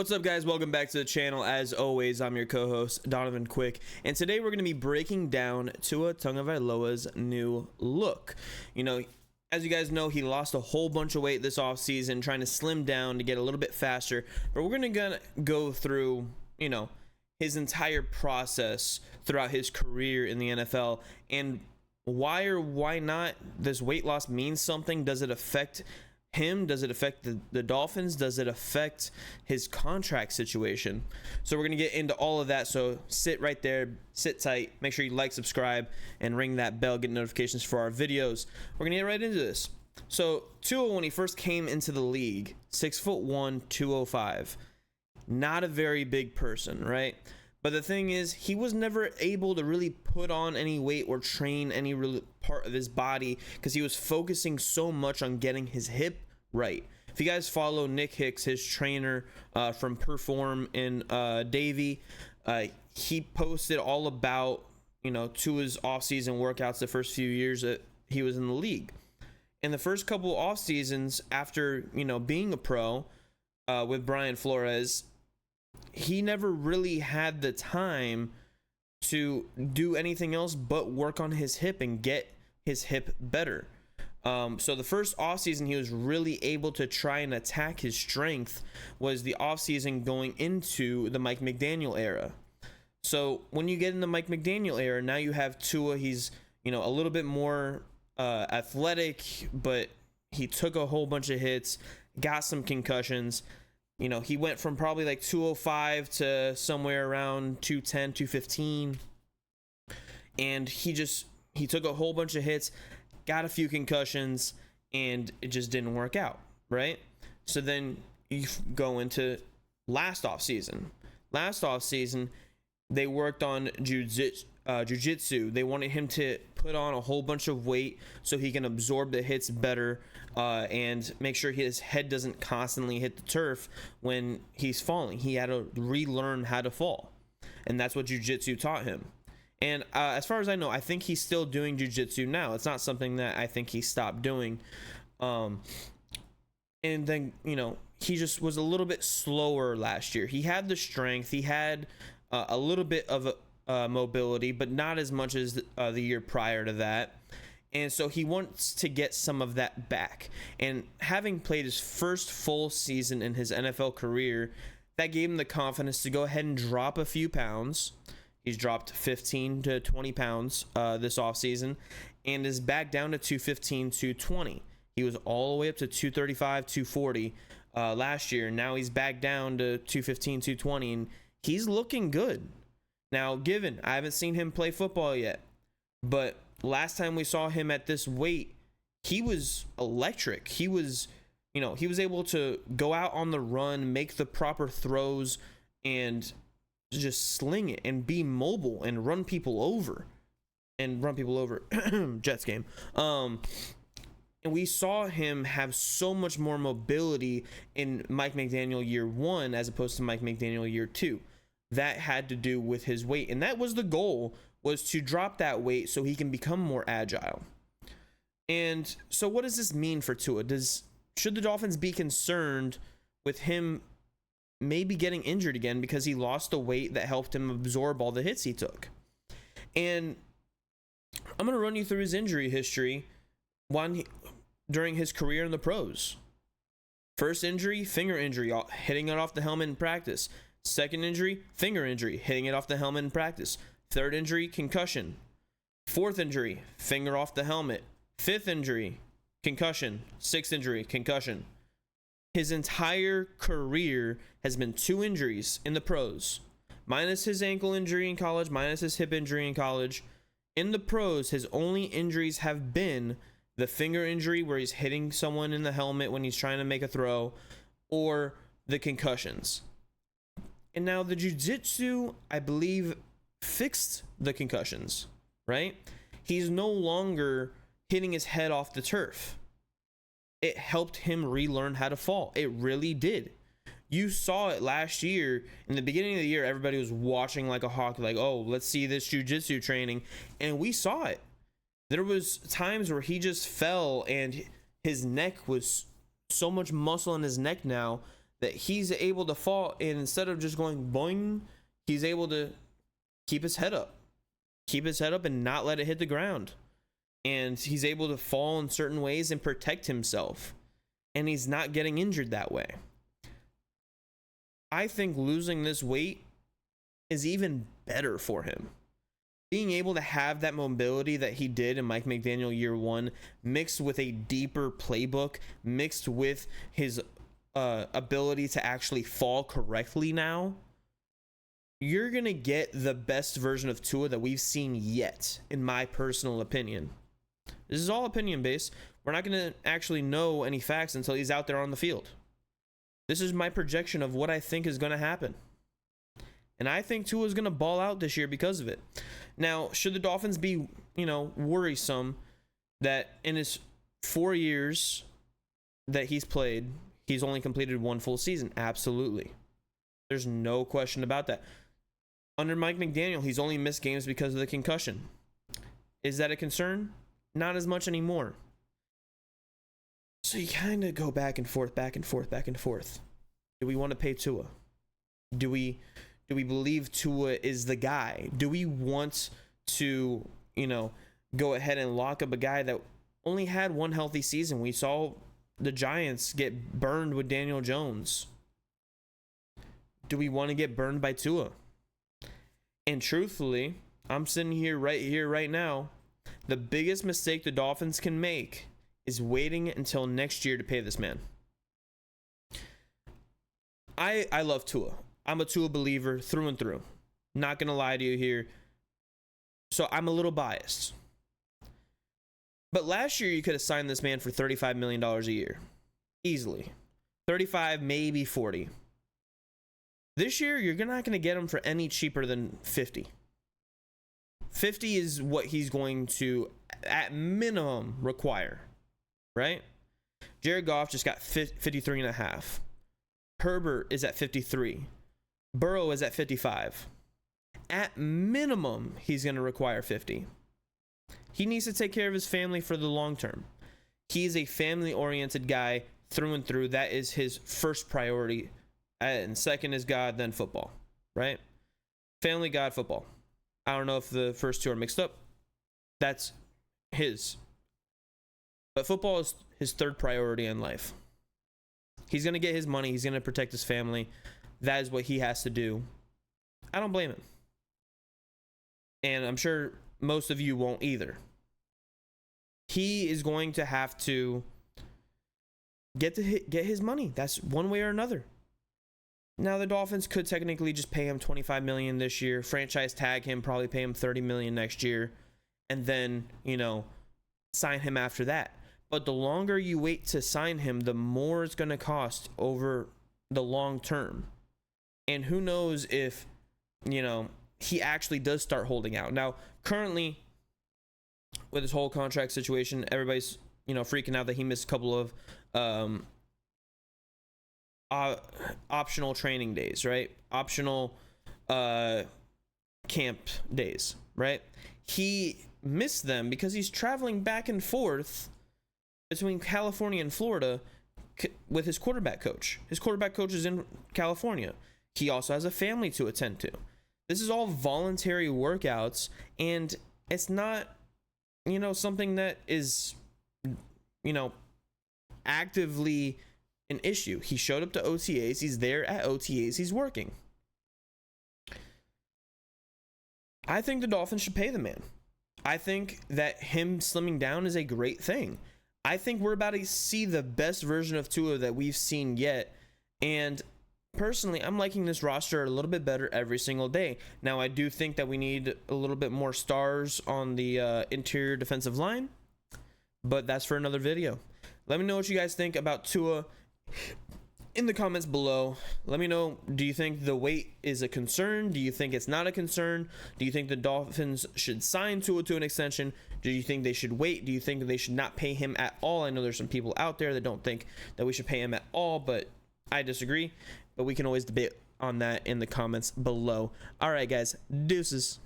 What's up, guys? Welcome back to the channel. As always, I'm your co-host Donovan Quick, and today we're going to be breaking down Tua Tagovailoa's new look. You know, as you guys know, he lost a whole bunch of weight this offseason, trying to slim down to get a little bit faster. But we're going to go through, his entire process throughout his career in the NFL, and why or why not this weight loss means something. Does it affect him? Does it affect the Dolphins? Does it affect his contract situation? So we're going to get into all of that. So sit right there, sit tight, make sure you like, subscribe, and ring that bell, get notifications for our videos. We're going to get right into this. So Tua, when he first came into the league, 6'1", 205, not a very big person, right? But the thing is, he was never able to really put on any weight or train any real part of his body because he was focusing so much on getting his hip right. If you guys follow Nick Hicks, his trainer from Perform in Davie, he posted all about, Tua's offseason workouts the first few years that he was in the league. In the first couple off seasons after, being a pro with Brian Flores, he never really had the time to do anything else but work on his hip and get his hip better. So the first offseason he was really able to try and attack his strength was the offseason going into the Mike McDaniel era. So when you get in the Mike McDaniel era, now you have Tua. He's, a little bit more athletic, but he took a whole bunch of hits, got some concussions. He went from probably like 205 to somewhere around 210, 215. And he took a whole bunch of hits, got a few concussions, and it just didn't work out, right? So then you go into last offseason. Last offseason, they worked on jiu-jitsu. They wanted him to put on a whole bunch of weight so he can absorb the hits better and make sure his head doesn't constantly hit the turf when he's falling. He had to relearn how to fall, and that's what jiu-jitsu taught him. And as far as I know, I think he's still doing jiu-jitsu now. It's not something that I think he stopped doing. And then, he just was a little bit slower last year. He had the strength. He had a little bit of mobility, but not as much as the year prior to that. And so he wants to get some of that back. And having played his first full season in his NFL career, that gave him the confidence to go ahead and drop a few pounds. He's dropped 15 to 20 pounds this offseason and is back down to 215, 220. He was all the way up to 235, 240 last year. Now he's back down to 215, 220, and he's looking good. Now, given I haven't seen him play football yet, but last time we saw him at this weight, he was electric. He was able to go out on the run, make the proper throws, and just sling it and be mobile and run people over. Jets game. And we saw him have so much more mobility in Mike McDaniel year 1 as opposed to Mike McDaniel year 2. That had to do with his weight, and that was the goal, was to drop that weight so he can become more agile. And so what does this mean for Tua? Should the Dolphins be concerned with him maybe getting injured again because he lost the weight that helped him absorb all the hits he took? And I'm going to run you through his injury history during his career in the pros. First injury, finger injury, hitting it off the helmet in practice. Second injury, finger injury, hitting it off the helmet in practice. Third injury, concussion. Fourth injury, finger off the helmet. Fifth injury, concussion. Sixth injury, concussion. His entire career has been 2 injuries in the pros, minus his ankle injury in college, minus his hip injury in college. In the pros, his only injuries have been the finger injury where he's hitting someone in the helmet when he's trying to make a throw, or the concussions. And now the jiu-jitsu, I believe, fixed the concussions, right? He's no longer hitting his head off the turf. It helped him relearn how to fall. It really did. You saw it last year. In the beginning of the year, everybody was watching like a hawk, like, oh, let's see this jiu-jitsu training. And we saw it. There was times where he just fell and his neck was so much muscle in his neck now that he's able to fall, and instead of just going boing, he's able to keep his head up and not let it hit the ground. And he's able to fall in certain ways and protect himself, and he's not getting injured that way. I think losing this weight is even better for him. Being able to have that mobility that he did in Mike McDaniel year one, mixed with a deeper playbook, mixed with his ability to actually fall correctly now, you're going to get the best version of Tua that we've seen yet, in my personal opinion. This is all opinion based. We're not going to actually know any facts until he's out there on the field. This is my projection of what I think is going to happen. And I think Tua is going to ball out this year because of it. Now, should the Dolphins be, worrisome that in his 4 years that he's played, he's only completed one full season? Absolutely. There's no question about that. Under Mike McDaniel, he's only missed games because of the concussion. Is that a concern? Not as much anymore. So you kind of go back and forth. Do we want to pay Tua? Do we believe Tua is the guy? Do we want to, go ahead and lock up a guy that only had one healthy season? We saw the Giants get burned with Daniel Jones. Do we want to get burned by Tua? And truthfully, I'm sitting here right now. The biggest mistake the Dolphins can make is waiting until next year to pay this man. I love Tua. I'm a Tua believer through and through. Not going to lie to you here. So I'm a little biased. But last year, you could have signed this man for $35 million a year. Easily. 35, maybe 40. This year, you're not going to get him for any cheaper than 50. 50 is what he's going to, at minimum, require. Right? Jared Goff just got 53.5. Herbert is at 53. Burrow is at 55. At minimum, he's going to require 50. He needs to take care of his family for the long term. He's a family-oriented guy through and through. That is his first priority. And second is God, then football. Right? Family, God, football. I don't know if the first two are mixed up. That's his. But football is his third priority in life. He's going to get his money. He's going to protect his family. That is what he has to do. I don't blame him. And I'm sure most of you won't either. He is going to have to get his money. That's one way or another. Now, the Dolphins could technically just pay him $25 million this year, franchise tag him, probably pay him $30 million next year, and then, sign him after that. But the longer you wait to sign him, the more it's going to cost over the long term. And who knows if, he actually does start holding out. Now, currently, with this whole contract situation, everybody's, freaking out that he missed a couple of optional training days, right? Optional camp days, right? He missed them because he's traveling back and forth between California and Florida with his quarterback coach. His quarterback coach is in California. He also has a family to attend to. This is all voluntary workouts, and it's not, something that is, actively an issue. He showed up to OTAs. He's there at OTAs. He's working. I think the Dolphins should pay the man. I think that him slimming down is a great thing. I think we're about to see the best version of Tua that we've seen yet. And personally, I'm liking this roster a little bit better every single day. Now, I do think that we need a little bit more stars on the interior defensive line, but that's for another video. Let me know what you guys think about Tua in the comments below. Let me know, do you think the weight is a concern? Do you think it's not a concern? Do you think the Dolphins should sign Tua to an extension? Do you think they should wait? Do you think they should not pay him at all? I know there's some people out there that don't think that we should pay him at all, but I disagree. But we can always debate on that in the comments below. All right, guys, deuces.